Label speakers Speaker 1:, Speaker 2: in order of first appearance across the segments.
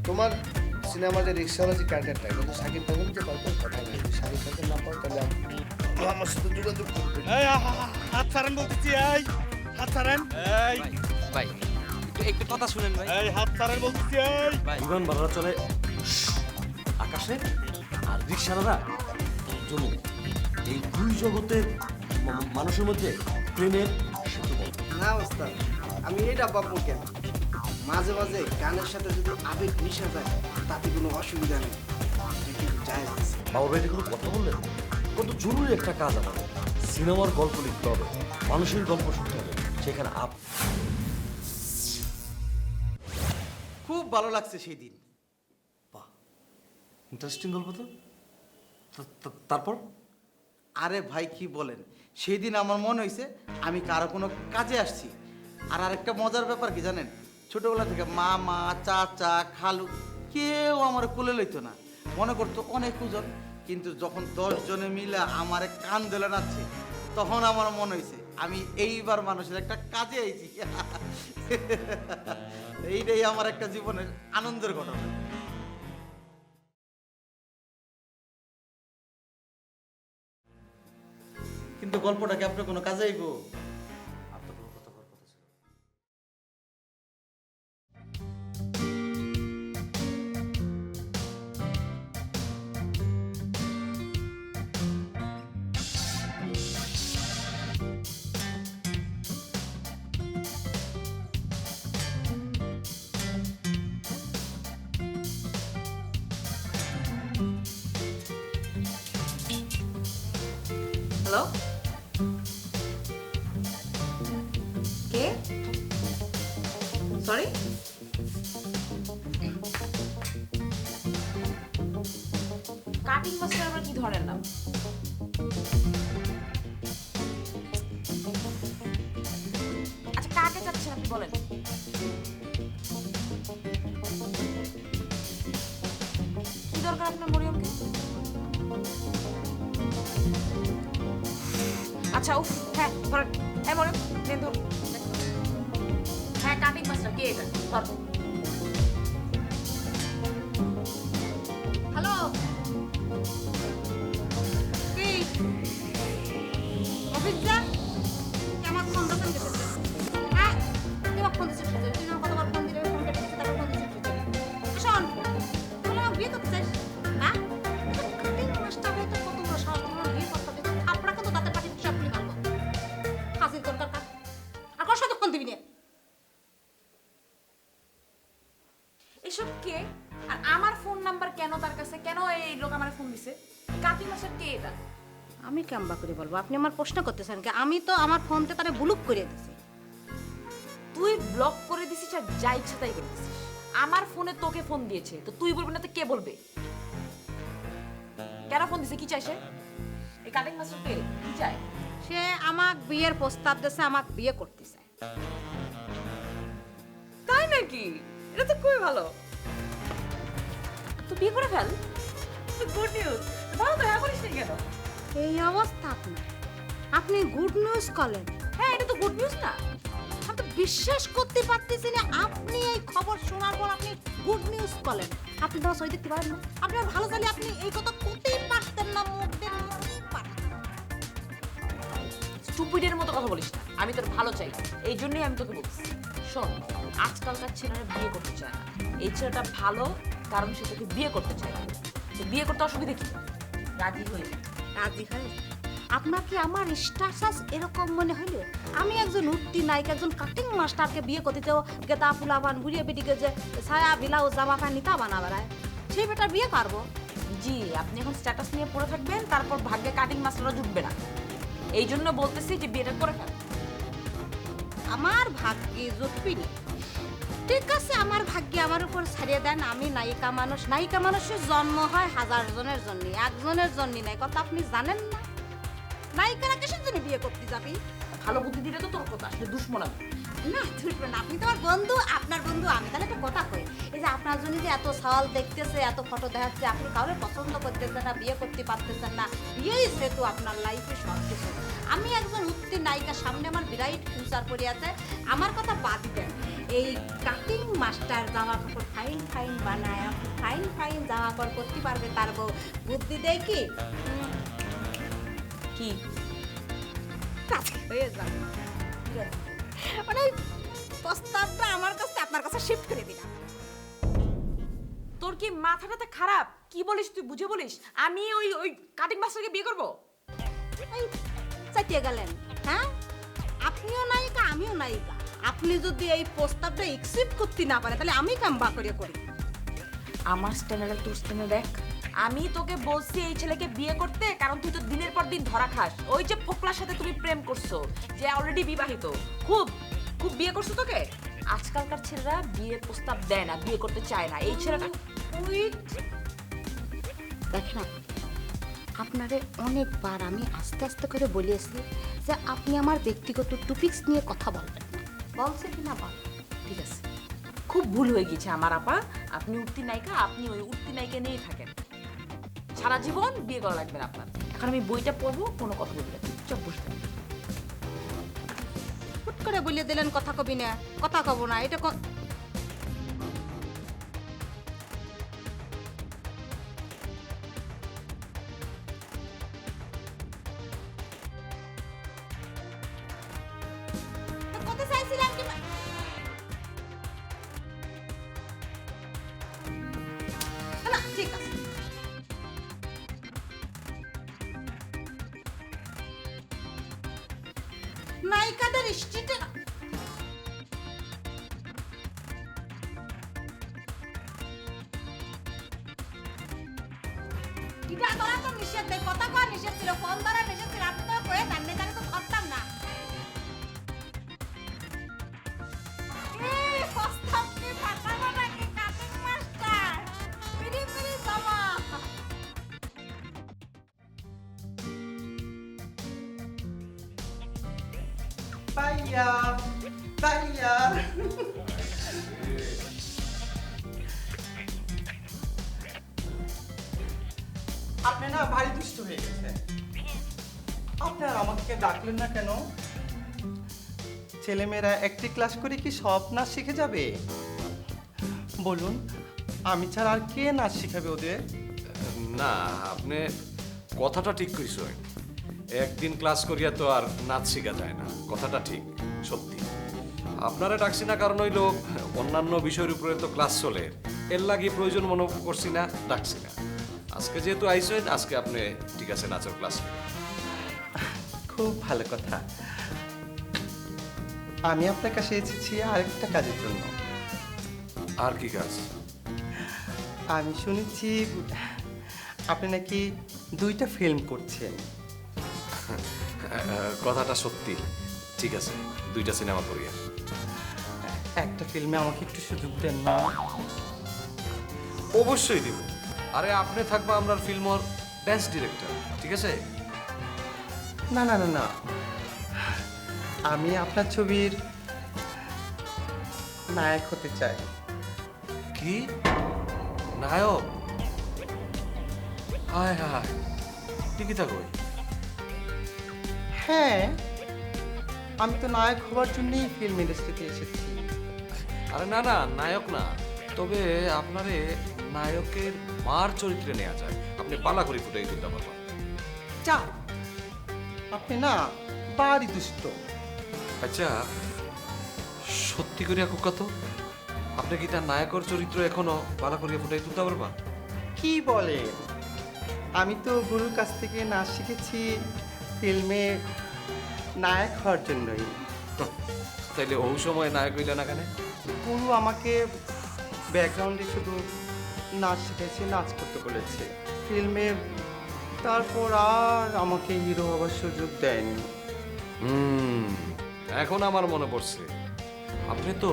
Speaker 1: তোমার সিনেমা যে রিক্সাওয়ালা যে ক্যারেক্টারটা এটা তো শাকিব খানের যে গল্প কথা নাই শাকিব খানের না পাও তাহলে আমার সাথে যোগাযোগ করবে।
Speaker 2: এই হাত ছাড়েন বলতেছি, এই হাত ছাড়েন, এই
Speaker 3: ভাই একটু কথা শুনেন ভাই।
Speaker 2: এই হাত ছাড়েন বলতেছি, এই
Speaker 4: বিমান ভাড়া চলে আকাশে আর রিক্সাওয়ালারা জমু। এই দুই জগতের মানুষের মধ্যে প্রেমের সেতু বন্ধন।
Speaker 5: না ওস্তাদ, আমি এটা ভাববো কেন? মাঝে মাঝে গানের সাথে যদি আবেগ মিশে যায় তাতে কোনো অসুবিধা নেই, এটা কিন্তু জায়েজ আছে।
Speaker 4: বাবা ভাই কোনো কথা বললেন, কত জরুরি একটা কাজ আমার। সিনেমার গল্প লিখতে হবে, মানুষের গল্প শুনতে হবে, সেখানে
Speaker 5: খুব ভালো লাগছে সেই দিন।
Speaker 4: বাহ, ইন্টারেস্টিং গল্প তো। তারপর
Speaker 5: আরে ভাই কি বলেন, সেই দিন আমার মনে হয়েছে আমি কারো কোনো কাজে আসছি। আর আরেকটা মজার ব্যাপার কি জানেন, ছোটবেলা থেকে মামা চাচা খালু কেউ আমার কোলে লইতো না, মনে করতো অনেক ওজন। কিন্তু যখন 10 জনে মিলে আমারে কান ধরে নাচ্ছে, তখন আমার মনে হয়েছে আমি এইবার মানুষের একটা কাজে আইছি। এইটাই আমার একটা জীবনের আনন্দের ঘটনা। কিন্তু গল্পটা কি আপনার কোনো কাজে আইব?
Speaker 6: হ্যালো, কে? সরি, কাটিং মাস্টার আবার কি ধরনের নাম? আচ্ছা কাকে চাচ্ছেন আপনি বলেন। কি দরকার আপনার মরিয়মকে? আচ্ছা উফ, হ্যাঁ ধরেন, হ্যাঁ মরিয়ম নেন ধরুন। হ্যাঁ কাটিং মাস্টার কে এটা? ধর। হ্যালো, কি অফিস যা আমার ফোন দোকান গেছে। হ্যাঁ তোমার ফোন দিচ্ছে, তুই না কতবার ফোন দিলে ফোন কেটে দিচ্ছে, তারপর ফোন দিচ্ছে। শোন তুই আমার বিয়ে করতে চাস? হ্যাঁ কাটিং মাস্টার হয়তো কত বড় সাহস, তোমার বিয়ে করতে চাস? আপনাকে তো দাঁতের পাটি সব নিয়ে মারবো। হাসির দরকার কার? আর কর সাথে ফোন দিবি না। এসব কে? আর আমার ফোন নাম্বার কেন তার কাছে? কেন এই লোক আমার ফোন দিছে? কাটিং মাস্টার কে এটা?
Speaker 7: আমি কেমবা করে বলবো? আপনি আমার প্রশ্ন করতেছেন কি? আমি তো আমার ফোনতে তারে ব্লক করে দিছি।
Speaker 6: তুই ব্লক করে দিছিস আর যা ইচ্ছা তাই করে দিছিস। আমার ফোনে তোকে ফোন দিয়েছে, তো তুই বলবি না তো কে বলবে? কেন ফোন দিছে? কি চাই সে? এই কাটিং মাস্টার কে? কি চাই?
Speaker 7: সে আমাক বিয়ের প্রস্তাব দিয়েছে, আমাক বিয়ে করতে চায়।
Speaker 6: তাই নাকি? এটা তো খুবই ভালো। তুই বিয়ে করে ফেল। Good news. ভালো তো, এখনই শুনি কেন?
Speaker 7: এই অবস্থা আপনার, আপনি গুড নিউজ করলেন?
Speaker 6: হ্যাঁ এটা তো গুড নিউজ না?
Speaker 7: আমি তো বিশ্বাস করতে পারতেছি না আপনি এই খবর শোনার পর আপনি গুড নিউজ করলেন। আপনি তো সই দেখতে পারেন না? আপনার ভালো চাইলে আপনি এই কথা করতেই পারতেন না, মুখ দিয়ে নিতেই পারতেন।
Speaker 6: স্টুপিডের মতো কথা বলিস না। আমি তোর ভালো চাই, এই জন্যই আমি তোকে বলছি। শোন, আজকালকার ছেলেরা বিয়ে করতে চায় না। এই ছেলেটা ভালো, কারণ সে তোকে বিয়ে করতে চায়। তো বিয়ে করতে অসুবিধা কি? রাজি হয়ে যা।
Speaker 7: রাজি হয়? আপনার কি আমার স্ট্যাটাস এরকম মনে হলো? আমি একজন উঠতি নায়িকা, একজন কাটিং মাস্টারকে বিয়ে করতে চাও, গেতা ফুলাবান ঘুরিয়ে বেটিকে যে ছায়া বিলাও জামা প্যান্ট নিতা বানা বেড়ায়, সেই বেটার বিয়ে করবো?
Speaker 6: জি, আপনি এখন স্ট্যাটাস নিয়ে পড়ে থাকবেন, তারপর ভাগ্যে কাটিং মাস্টাররা জুটবে না। এই জন্য বলতেছি যে বিয়েটা করে ফেল।
Speaker 7: আমার ভাগ্যে জুটবি না। ঠিক আছে, আমার ভাগ্যে আমার উপর ছাড়িয়ে দেন। আমি নায়িকা মানুষ। নায়িকা মানুষের জন্ম হয় 1000 জনের জন্য, একজনের জন্য নাই। কথা আপনি জানেন না? নায়িকারা কিসের জন্য বিয়ে করতে যাবি?
Speaker 6: ভালো বুদ্ধি দিলে তো তোর কথা আসলে দুশ্মনামি।
Speaker 7: না ধরবেন না, আপনি তো আমার বন্ধু, আপনার বন্ধু আমি। তাহলে একটা কথা কই, এই যে আপনার জন্য যে এত সওয়াল দেখতেছে, এত ফটো দেখাচ্ছে, আপনি কাউকে পছন্দ করতেছেন না, বিয়ে করতে পারতেছেন না, বিয়েই সেতু আপনার লাইফে সব কিছু। আমি একজন উঠতি নায়িকা, সামনে আমার বিরাট ফিউচার পড়ে আছে। আমার কথা বাদ দেন, এই কাটিং মাস্টার জামা কাপড় ফাইন ফাইন বানায় ফাইন ফাইন জামা কাপড় করতে পারবে তার বউ বুদ্ধি দেয় কি কি রাজি হয়ে যাবে মানে প্রস্তাবটা আমার কাছে আপনার কাছে শিফট করে দিলাম।
Speaker 8: তোর কি মাথাটা খারাপ? কি বলিস তুই, বুঝে বলিস? আমি ওই ওই কাটিং মাস্টারকে বিয়ে করব?
Speaker 7: এই চাইতে গেলেন, হ্যাঁ? আপনিও নায়িকা আমিও নায়িকা, আপনি যদি এই প্রস্তাবটা অ্যাকসেপ্ট করতে না পারে তাহলে আমি কাম বা করে করি।
Speaker 8: আমার স্ট্যান্ডার্ড তোর স্ট্যান্ডার্ড দেখ। আমি তোকে বলছি এই ছেলেকে বিয়ে করতে, কারণ তুই তো দিনের পর দিন ধরা খাস। ওই যে ফোকলার সাথে তুমি প্রেম করছো, যে অলরেডি বিবাহিত, খুব খুব বিয়ে করছো তোকে। আজকালকার ছেলেরা বিয়ের প্রস্তাব দেয় না, বিয়ে করতে চায় না। এই ছেলেটা
Speaker 7: দেখেন আপনারে অনেকবার আমি আস্তে আস্তে করে বলিয়েছি যে আপনি আমার ব্যক্তিগত টপিকস নিয়ে কথা বলবেন না, বলছে কি না বল?
Speaker 8: ঠিক আছে, খুব ভুল হয়ে গেছে আমার আপা। আপনি উঠতি নায়িকা, আপনি ওই উঠতি নায়িকা নিয়েই থাকেন। সারা জীবন বিয়ে করা লাগবে না আপনার। এখন আমি বইটা পড়বো, কোনো কথা বলবি না, চুপ বসে থাক।
Speaker 7: হুট করে বলিয়ে দিলেন কথা কবি না, কথা কব না, এটা কথা চাইছিলাম কি না, ঠিক আছে। নায়িকাদের স্ট্রিটে এটা ধরা তো নিষেধ নেই, কথা কওয়া নিষেধ ছিল, ফোন ধরা নিষেধ ছিল, আপনি তো কয়ে দেন না, তো ধরতাম না। এই প্রস্তাব কি ফাটাবো নাকি কাটিং মাস্টার? পিড়ি পিড়ি জমা।
Speaker 5: ভাইয়া ভাইয়া আপনি না ভারী দুষ্ট হয়ে গেছেন। আপনার আমাকে ডাকলেন না কেন? ছেলেমেয়েরা একটি ক্লাস করে কি সব নাচ শিখে যাবে? বলুন, আমি ছাড়া আর কে নাচ শিখাবে ওদের?
Speaker 4: না, আপনি কথাটা ঠিক কইছেন। একদিন ক্লাস করিয়া তো আর নাচ শিখা যায় না, কথাটা ঠিক, সত্যি। আপনারা ডাকছি না কারণ হইল অন্যান্য বিষয়ের উপরে তো ক্লাস চলে, এর লাগি প্রয়োজন মনে করছি না, ডাকছি না। আজকে যেহেতু আইসেন, আজকে আপনি ঠিক আছে নাচের ক্লাস নেবেন।
Speaker 5: খুব ভালো কথা। আমি আপনার কাছে এসেছি আরেকটা কাজের জন্য।
Speaker 4: আর কি কাজ?
Speaker 5: আমি শুনেছি আপনি নাকি 2টা ফিল্ম করছেন।
Speaker 4: কথাটা সত্যি। ঠিক আছে, 2টা সিনেমা করিয়া।
Speaker 5: একটা ফিল্মে আমাকে একটু সুযোগ দেন না?
Speaker 4: অবশ্যই দিব। আরে আপনি থাকবা আমরা ফিল্মর ড্যান্স ডিরেক্টর, ঠিক আছে?
Speaker 5: না না না না, আমি আপনার ছবির নায়ক হতে চাই।
Speaker 4: কি নায়ক? হায় হায়, ঠিকই থাকো।
Speaker 5: হ্যাঁ, আমি তো নায়ক হওয়ার জন্যই ফিল্ম ইন্ডাস্ট্রিতে এসেছি।
Speaker 4: আরে না না, নায়ক না, তবে আপনারে নায়কের মার চরিত্রে নেওয়া যায়। আপনি পালা করে ফুটাই তুলতে পারবেন।
Speaker 5: চা, আপনি না বাড়ি দুষ্ট।
Speaker 4: আচ্ছা, সত্যি করিয়া কুকা তো আপনি কি তার নায়কের চরিত্র এখনো পালা করিয়া ফুটাই তুলতে পারবা?
Speaker 5: কি বলে? আমি তো গুরুর কাছ থেকে নাচ শিখেছি ফিল্মে নায়ক হওয়ার জন্যই।
Speaker 4: তাইলে ওই সময় নায়ক হইলে না কেন?
Speaker 5: গুরু আমাকে ব্যাকগ্রাউন্ডে শুধু নাচ শিখেছে, নাচ করতে বলেছে ফিল্মে, তারপর আর আমাকে হিরো হওয়ার সুযোগ দেয়নি।
Speaker 4: এখন আমার মনে পড়ছে, আপনি তো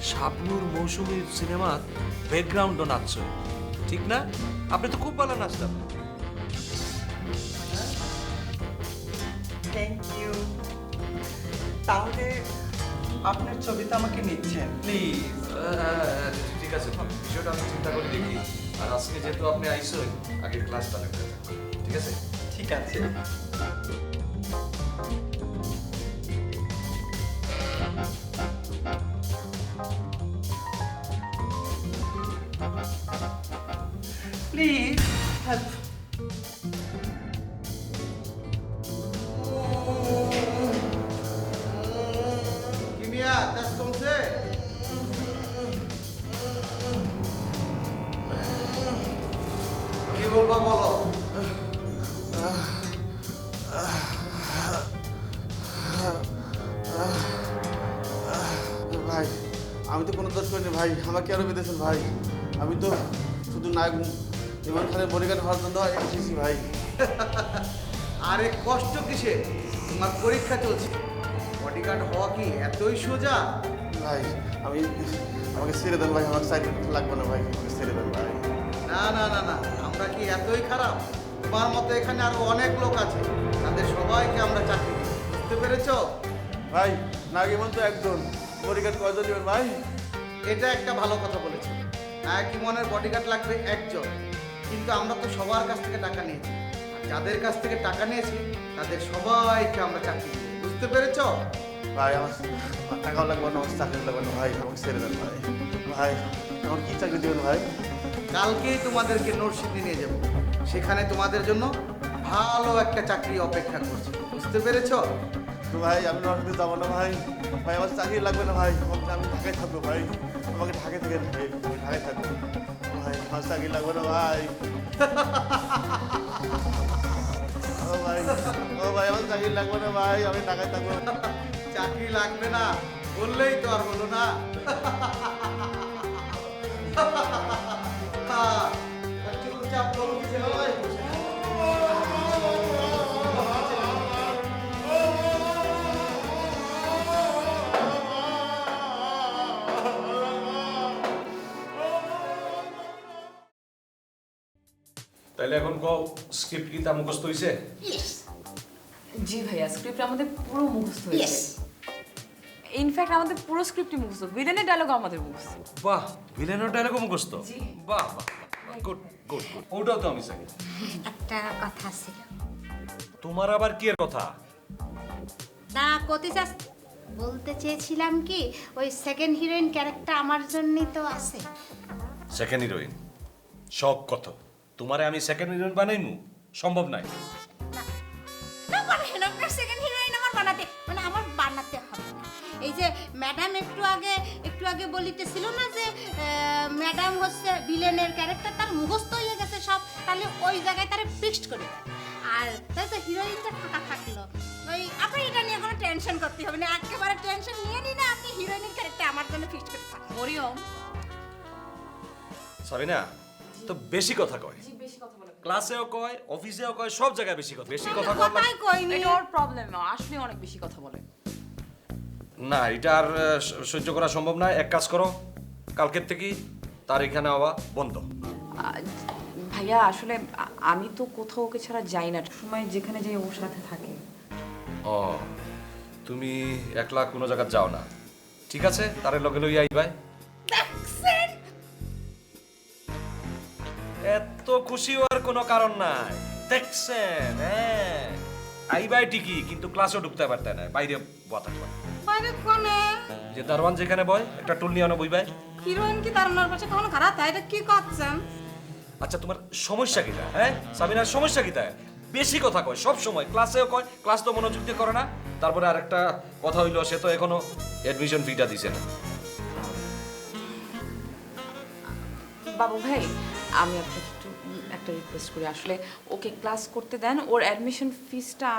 Speaker 4: শাবনূর মৌসুমীর সিনেমা ব্যাকগ্রাউন্ডও নাচছেন, ঠিক না? আপনি তো খুব ভালো নাচতেন।
Speaker 5: Thank you. তাহলে আপনার ছবিতে আমাকে নিচ্ছেন প্লিজ?
Speaker 4: ঠিক আছে, বিষয়টা আমি চিন্তা করে দেখি। আর আজকে যেহেতু আপনি আইসেন, আগে ক্লাসটা লাগবে, ঠিক আছে?
Speaker 5: ঠিক আছে। Please help. কিমিয়া কাজ কমছে? কি বলবা বলো।
Speaker 1: ভাই আমি তো কোনো দোষ করিনি ভাই, আমাকে আরো বেঁধেছেন ভাই। আমি তো শুধু নায়ক ইমরান খানের বডিগার্ড হওয়ার জন্য এসেছি ভাই।
Speaker 5: আরে কষ্ট কিসে, তোমার পরীক্ষা চলছে। বডিগার্ড হওয়া কি এতই সোজা?
Speaker 1: ভাই আমাকে ছেড়ে দেন ভাই, আমার সাইড লাগবে না ভাই, আমাকে ছেড়ে দেন ভাই।
Speaker 5: না না না না, আমরা কি এতই খারাপ? তোমার মতো এখানে আরো অনেক লোক আছে, তাদের সবাইকে আমরা চাকরি দিই, বুঝতে পেরেছো?
Speaker 1: ভাই নায়ক ইমন তো একজন, বডিগার্ড কয়জন দিবেন ভাই?
Speaker 5: এটা একটা ভালো কথা বলেছো। নায়ক ইমনের বডিগার্ড লাগবে একজন, কিন্তু আমরা তো সবার কাছ থেকে টাকা নিয়েছি, আর যাদের কাছ থেকে টাকা নিয়েছি তাদের সবাইকে আমরা চাকরি দিই, বুঝতে পেরেছো?
Speaker 1: ভাই আমার টাকাও লাগবে না, আমার চাকরি লাগবে না ভাই, আমাকে ছেড়ে দেন ভাই। ভাই আমার কি চাকরি দিবেন ভাই?
Speaker 5: কালকেই তোমাদেরকে নরসিংদী নিয়ে যাব, সেখানে তোমাদের জন্য ভালো একটা চাকরি অপেক্ষা করছে, বুঝতে পেরেছো?
Speaker 1: তো ভাই আমি নরসিংদী যাবো না ভাই, ভাই আমার চাকরি লাগবে না ভাই, আমি ঢাকায় থাকবো ভাই, আমাকে ঢাকায় থেকে ভাই, আমি ঢাকায় থাকবো ভাই, আমার চাকরি লাগবে না ভাই। ও ভাই আমার চাকরি লাগবে না ভাই, আমি ঢাকায় থাকবো।
Speaker 5: চাকরি লাগবে না বললেই তো আর হলো না। চুপচাপ বলো কিছু নয়।
Speaker 4: তাইলে এখন স্ক্রিপ্ট কি তা মুখস্থ হইছে?
Speaker 8: জি ভাইয়া, স্ক্রিপ্ট আমাদের পুরো মুখস্থ হয়েছে। ইনফ্যাক্ট আমাদের পুরো স্ক্রিপ্টই মুখস্থ, ভিলেনের ডায়লগ আমাদের মুখস্থ।
Speaker 4: বাহ, ভিলেনের ডায়লগ মুখস্থ?
Speaker 8: জি।
Speaker 4: বাহ বাহ, গুড গুড গুড, ওটাও তো আমি চাই।
Speaker 6: একটা কথা ছিল।
Speaker 4: তোমার আবার কি এর কথা?
Speaker 6: না বলতে চেয়েছিলাম কি, ওই সেকেন্ড হিরোইন ক্যারেক্টার আমার জন্যই তো আছে।
Speaker 4: Second heroine? শখ কত, তোমারে আমি সেকেন্ড হিরোইন বানাইমু? সম্ভব নাই।
Speaker 6: না পারেন আপনার সেকেন্ড হিরোইন আমার বানাতে, মানে আমার বানাতে হবে না। এই যে ম্যাডাম একটু আগে বলিতেছিল না যে ম্যাডাম হচ্ছে ভিলেনের ক্যারেক্টার, তার মুখস্থ হয়ে গেছে সব, তাহলে ওই জায়গায় তারা ফিক্সড করে দেয়। আর তাই তো হিরোইনটা ফাঁকা থাকলো, ওই আপনি এটা নিয়ে কোনো টেনশন করতে হবে না, একেবারে টেনশন নিয়ে নি না, আপনি হিরোইনের ক্যারেক্টার আমার জন্য ফিক্সড করে থাকুন।
Speaker 8: মরিয়ম
Speaker 4: সাবিনা তো বেশি কথা কয়,
Speaker 8: বেশি কথা বলে,
Speaker 4: ক্লাসেও কয়, অফিসেও কয়, সব জায়গায় বেশি কথা কয়।
Speaker 6: কথাই কইনি।
Speaker 8: এটা ওর প্রবলেম না, আসলে অনেক বেশি কথা বলে।
Speaker 4: না, এটা আর সহ্য করা সম্ভব না। এক কাজ করো, কালকের থেকেই তার এখানে হওয়া বন্ধ।
Speaker 8: ভাইয়া আসলে আমি তো কোথাও ওকে ছাড়া যাই না, সময় যেখানে যাই ওর সাথে থাকে।
Speaker 4: ও, তুমি একলা কোনো জায়গা যাও না? ঠিক আছে, তারে লগে লই আইবাই। এত খুশি হওয়ার কোনো কারণ নাই, দেখছেন? হ্যাঁ, আইবাই ঠিকই, কিন্তু ক্লাসেও ঢুকতে পারতে না, বাইরে বয়া থাকবা।
Speaker 6: বাইরে কোনে
Speaker 4: যে দারোয়ান যেখানে বয়, একটা টুল নিয়ে আনো বইবাই।
Speaker 6: হিরোইন কি তার ওনার পাশে কখনো খারাপ হয়? এটা কি করছেন?
Speaker 4: আচ্ছা, তোমার সমস্যা কি? হ্যাঁ সাবিনার সমস্যা কি? বেশি কথা কয় সব সময়, ক্লাসেও কয়, ক্লাস তো মনোযোগ দিয়ে করে না। তারপরে আরেকটা কথা হইলো, সে তো এখনো অ্যাডমিশন ফিটা দিছে না।
Speaker 8: বাবু ভাই, আমি আপনাকে একটু একটা রিকোয়েস্ট করি, আসলে ওকে ক্লাস করতে দেন, ওর অ্যাডমিশন ফিসটা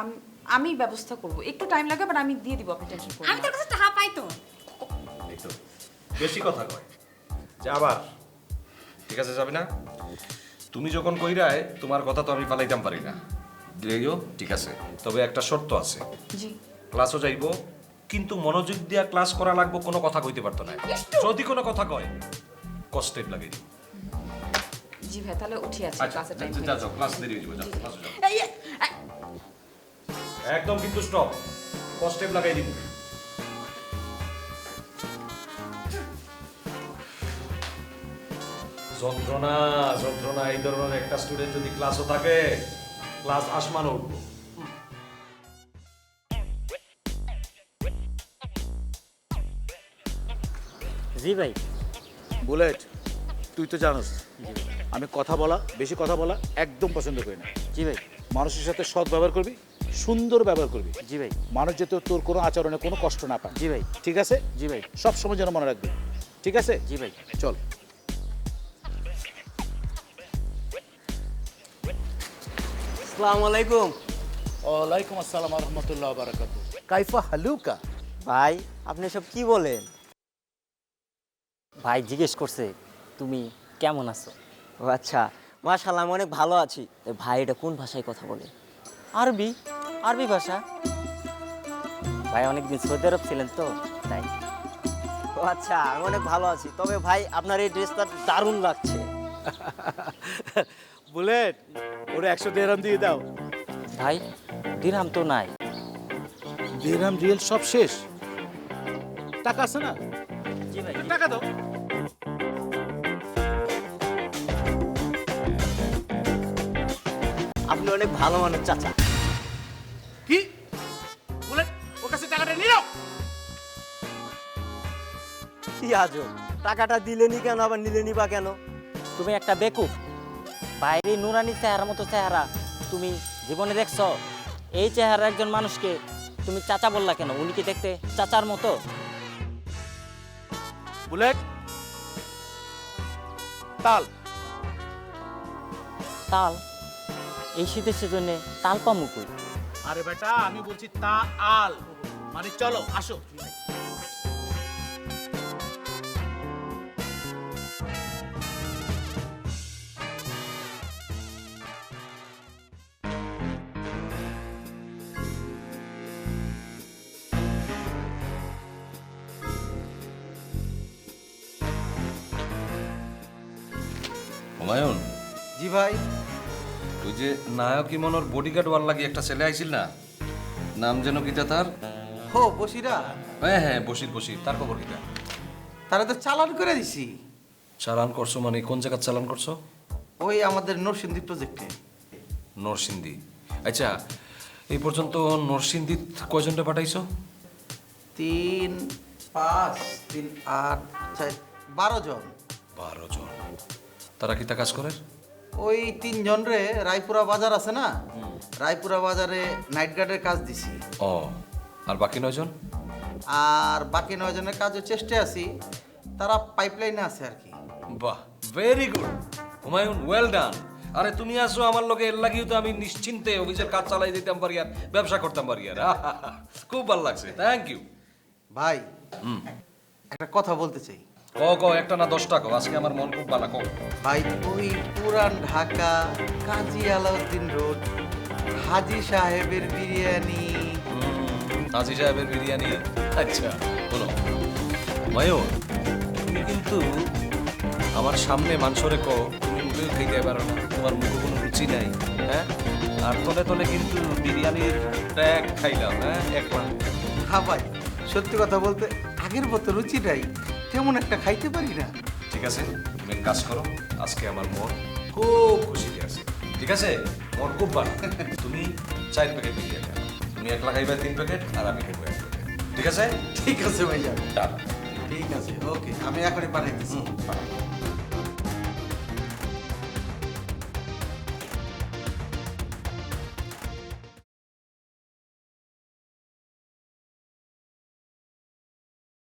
Speaker 8: আমি ব্যবস্থা করব। একটু টাইম লাগবে, বাট আমি দিয়ে দিব, আপনি টেনশন করবেন
Speaker 6: আমি তোর কাছে টাকা পাই তো।
Speaker 4: এই তো বেশি কথা কয় যে আবার। ঠিক আছে সাবিনা, তুমি যখন কইরায়, তোমার কথা তো আমি পালাইতাম পারি না। দিলেও ঠিক আছে, তবে একটা শর্ত আছে।
Speaker 8: জি।
Speaker 4: ক্লাসও যাইবো, কিন্তু মনোযোগ দিয়া ক্লাস করা লাগবো, কোনো কথা কইতে পারতো না। যদি কোনো কথা কয়, কষ্টেপ লাগে।
Speaker 8: জি ভাই, তাহলে উঠি আছে, ক্লাসের টাইম
Speaker 4: যা যাও, ক্লাস দেরি হয়ে যাবে, যাও ক্লাসে যাও।
Speaker 6: এই
Speaker 4: একদম কিন্তু স্টপ, কষ্টেপ লাগাই দিব। যন্ত্রণা যন্ত্রণা, এই ধরনের একটা স্টুডেন্ট যদি ক্লাসও থাকে, ক্লাস আসমানও উঠবো।
Speaker 9: জি ভাই।
Speaker 1: বুলেট
Speaker 9: তুই তো জানোস আমি কথা বলা বেশি কথা বলা একদম পছন্দ করি না।
Speaker 10: জি ভাই।
Speaker 9: মানুষের সাথে সৎ ব্যবহার করবি, সুন্দর ব্যবহার করবি।
Speaker 10: জি ভাই।
Speaker 9: মানুষ যাতে তোর কোনো আচরণে কোনো কষ্ট না পায়।
Speaker 10: জি ভাই।
Speaker 9: ঠিক আছে?
Speaker 10: জি ভাই।
Speaker 9: সব সময় যেন মনে রাখবি, ঠিক আছে?
Speaker 10: জি ভাই।
Speaker 9: চল।
Speaker 10: আসসালামু আলাইকুম।
Speaker 9: ওয়ালাইকুম আসসালাম রহমতুল্লাহ বারাকাতু। কাইফা হালুকা?
Speaker 10: ভাই আপনি সব কি বলেন? ভাই জিজ্ঞেস করছে তুমি কেমন আছো? ও আচ্ছা, মাশাআল্লাহ আমি অনেক ভালো আছি। ভাই এটা কোন ভাষায় কথা বলে? আরবি। আরবি ভাষা? ভাই অনেকদিন সৌদি আরব ছিলেন তো তাই। ও আচ্ছা, আমি অনেক ভালো আছি। তবে ভাই আপনার এই ড্রেসটা দারুণ লাগছে।
Speaker 9: বুলেট, ওরে 100 দিরহাম দিয়ে দাও।
Speaker 10: ভাই দিরহাম তো নাই।
Speaker 9: দিরহাম রিয়েল সব শেষ। টাকা আছে না?
Speaker 10: জি ভাই।
Speaker 9: টাকা দাও।
Speaker 10: আপনি অনেক ভালো মানুষ চাচা।
Speaker 9: কি? বুলেট, ওর কাছে টাকাটা নিয়ে নাও।
Speaker 10: কি আজব, টাকাটা দিলেনি কেন আবার নিলেনি বা কেন? তুমি একটা বেকুব। বাইরে নুরানি চেহারার মতো চেহারা তুমি জীবনে দেখছো? এই চেহারা একজন মানুষকে তুমি চাচা বললা কেন? উনি কি দেখতে চাচার মতো?
Speaker 9: বুলেট, তাল।
Speaker 10: তাল? এই শীতের সিজনে তাল পামু কই?
Speaker 9: আরে বেটা আমি বলছি তা আল, মানে চলো আসো।
Speaker 4: হুমায়ুন,
Speaker 5: জি ভাই।
Speaker 4: ওই যে নায়ক ইমনের বডিগার্ড ওয়ার লাগি একটা ছেলে আইছিল না, নাম যেন কিটা তার?
Speaker 5: হো বসিরা,
Speaker 4: হ্যাঁ হ্যাঁ, বসির বসির। তার খবর কিটা?
Speaker 5: তারা তো চালান করে দিছি।
Speaker 4: চালান করছো মানে কোন জায়গায় চালান করছো?
Speaker 5: ওই আমাদের নরসিংদী প্রজেক্টে।
Speaker 4: নরসিংদী। আচ্ছা, এই পর্যন্ত নরসিংদী কয়জনটা পাঠাইছো?
Speaker 5: 3, 5, 3, 8, 4, 12 জন।
Speaker 4: 12 জন। তারা কি তা কাজ করে?
Speaker 5: ওই 3 জন রে রায়পুরা বাজার আছে না, রায়পুরা বাজারে নাইট গার্ডের কাজ দিছি।
Speaker 4: ও, আর বাকি 9 জন?
Speaker 5: আর বাকি 9 জনের কাজও চেষ্টায় আছি, তারা পাইপলাইনে আছে আর কি।
Speaker 4: বাহ, very good Humayun, well done. আরে তুমি আসো আমার লগে, এর লাগিও তো আমি নিশ্চিন্তে অফিসের কাজ চালাই দিতাম পারি আর ব্যবসা করতাম পারি আর। খুব ভালো লাগছে, থ্যাংক ইউ
Speaker 5: ভাই একটা কথা বলতে চাই।
Speaker 4: ক একটা না 10টা কো, আজকে আমার মন খুব ভালো। কও
Speaker 5: ভাই ওই পুরান ঢাকা কাজী আলাউদ্দিন রোড হাজি সাহেবের বিরিয়ানি।
Speaker 4: হাজি সাহেবের বিরিয়ানি? আচ্ছা বলো হুমায়ুন, তুমি কিন্তু আমার সামনে মাংসরে কো তুমি মুখেও খাইতে পারো না, তোমার মুখে কোনো রুচি নাই, হ্যাঁ? আর তলে তলে কিন্তু বিরিয়ানির ট্যাগ খাইলাম, হ্যাঁ, একবার।
Speaker 5: হ্যাঁ ভাই, সত্যি কথা বলতে আগের মতো রুচি নাই, তেমন একটা খাইতে পারি না।
Speaker 4: ঠিক আছে, তুমি এক কাজ করো, আজকে আমার মন খুব খুশিতে আছে, ঠিক আছে? মন খুব ভালো। তুমি 4 প্যাকেট বিরিয়ানি আনো। তুমি একলা খাইবা 3 প্যাকেট আর আমি খাইবো 1 প্যাকেট, ঠিক আছে?
Speaker 5: ঠিক আছে ভাইয়া,
Speaker 4: ডান।
Speaker 5: ঠিক আছে, ওকে, আমি এখনই পাঠাইতেছি।